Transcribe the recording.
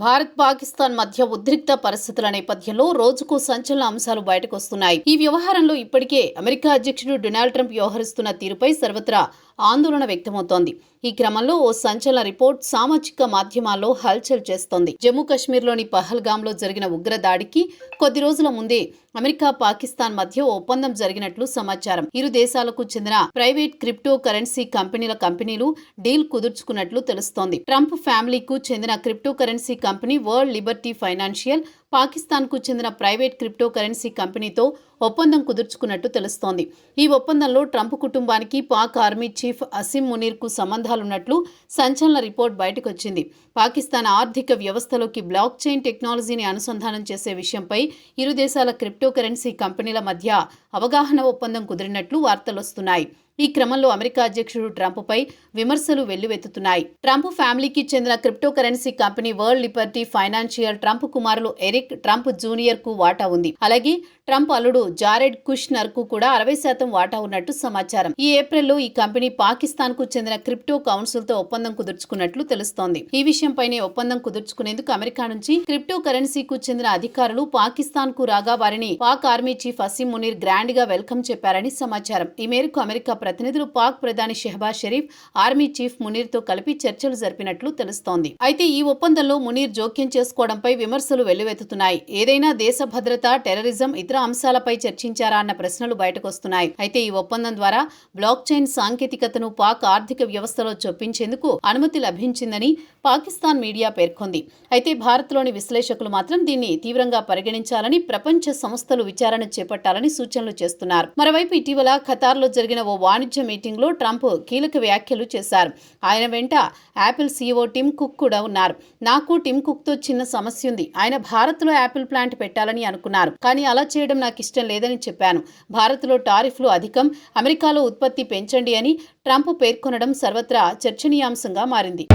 భారత్ పాకిస్తాన్ మధ్య ఉద్రిక్త పరిస్థితుల నేపథ్యంలో రోజుకు సంచలన అంశాలు బయటకు వస్తున్నాయి. ఈ వ్యవహారంలో ఇప్పటికే అమెరికా అధ్యక్షుడు డొనాల్డ్ ట్రంప్ వ్యవహరిస్తున్న తీరుపై సర్వత్రా ఆందోళన వ్యక్తమవుతోంది. ఈ క్రమంలో ఓ సంచలన రిపోర్ట్ సామాజిక మాధ్యమాల్లో హల్చల్ చేస్తోంది. జమ్మూ కశ్మీర్లోని పహల్గాంలో జరిగిన ఉగ్ర దాడికి కొద్ది రోజుల ముందే అమెరికా పాకిస్తాన్ మధ్య ఒప్పందం జరిగినట్లు సమాచారం. ఇరు దేశాలకు చెందిన ప్రైవేట్ క్రిప్టో కరెన్సీ కంపెనీలు డీల్ కుదుర్చుకున్నట్లు తెలుస్తోంది. ట్రంప్ ఫ్యామిలీకు చెందిన crypto currency company world Liberty financial పాకిస్తాన్కు చెందిన ప్రైవేట్ క్రిప్టో కరెన్సీ కంపెనీతో ఒప్పందం కుదుర్చుకున్నట్టు తెలుస్తోంది. ఈ ఒప్పందంలో ట్రంప్ కుటుంబానికి పాక్ ఆర్మీ చీఫ్ అసిమ్ మునీర్కు సంబంధాలున్నట్లు సంచలన రిపోర్ట్ బయటకొచ్చింది. పాకిస్తాన్ ఆర్థిక వ్యవస్థలోకి బ్లాక్ చైన్ టెక్నాలజీని అనుసంధానం చేసే విషయంపై ఇరు దేశాల క్రిప్టో కరెన్సీ కంపెనీల మధ్య అవగాహన ఒప్పందం కుదిరినట్లు వార్తలొస్తున్నాయి. ఈ క్రమంలో అమెరికా అధ్యక్షుడు ట్రంప్పై విమర్శలు వెల్లువెత్తుతున్నాయి. ట్రంప్ ఫ్యామిలీకి చెందిన crypto currency company world Liberty financial Trump కుమారులు ఎరిక్ ట్రంప్ జూనియర్ కు వాటా ఉంది. అలాగే ట్రంప్ అల్లుడు జారెడ్ కుష్నర్ కు కూడా 60% వాటా ఉన్నట్టు సమాచారం. ఈ ఏప్రిల్లో ఈ కంపెనీ పాకిస్తాన్ కు చెందిన క్రిప్టో కౌన్సిల్ తో ఒప్పందం కుదుర్చుకున్నట్లు తెలుస్తోంది. ఈ విషయంపైనే ఒప్పందం కుదుర్చుకునేందుకు అమెరికా నుంచి క్రిప్టో కరెన్సీకు చెందిన అధికారులు పాకిస్తాన్ కు రాగా వారిని Pak army chief Asim Munir grand గా వెల్కమ్ చెప్పారని సమాచారం. ఈ మేరకు అమెరికా ప్రతినిధులు పాక్ ప్రధాని షెహబాజ్ షరీఫ్, ఆర్మీ చీఫ్ మునీర్ తో కలిపి చర్చలు జరిపినట్లు తెలుస్తోంది. అయితే ఈ ఒప్పందంలో మునీర్ జోక్యం చేసుకోవడంపై విమర్శలు వెల్లువెత్తుతున్నాయి. ఏదైనా దేశ భద్రత, టెర్రరిజం, ఇతర అంశాలపై చర్చించారా అన్న ప్రశ్నలు బయటకొస్తున్నాయి. అయితే ఈ ఒప్పందం ద్వారా బ్లాక్ చైన్ సాంకేతికతను పాక్ ఆర్థిక వ్యవస్థలో చొప్పించేందుకు అనుమతి లభించిందని పాకిస్తాన్ మీడియా పేర్కొంది. అయితే భారత్లోని విశ్లేషకులు మాత్రం దీన్ని తీవ్రంగా పరిగణించాలని, ప్రపంచ సంస్థలు విచారణ చేపట్టాలని సూచనలు చేస్తున్నారు. మరోవైపు ఇటీవల ఖతార్లో జరిగిన ఓ వాణిజ్య మీటింగ్లో ట్రంప్ కీలక వ్యాఖ్యలు చేశారు. ఆయన వెంట యాపిల్ సీఈఓ టిమ్ కుక్ కూడా ఉన్నారు. నాకు టిమ్ కుక్ తో చిన్న సమస్య ఉంది. ఆయన భారత్లో యాపిల్ ప్లాంట్ పెట్టాలని అనుకున్నారు. కానీ అలా చేయడం నాకు ఇష్టం లేదని చెప్పాను. భారత్లో టారిఫ్లు అధికం, అమెరికాలో ఉత్పత్తి పెంచండి అని ట్రంప్ పేర్కొనడం సర్వత్రా చర్చనీయాంశంగా మారింది.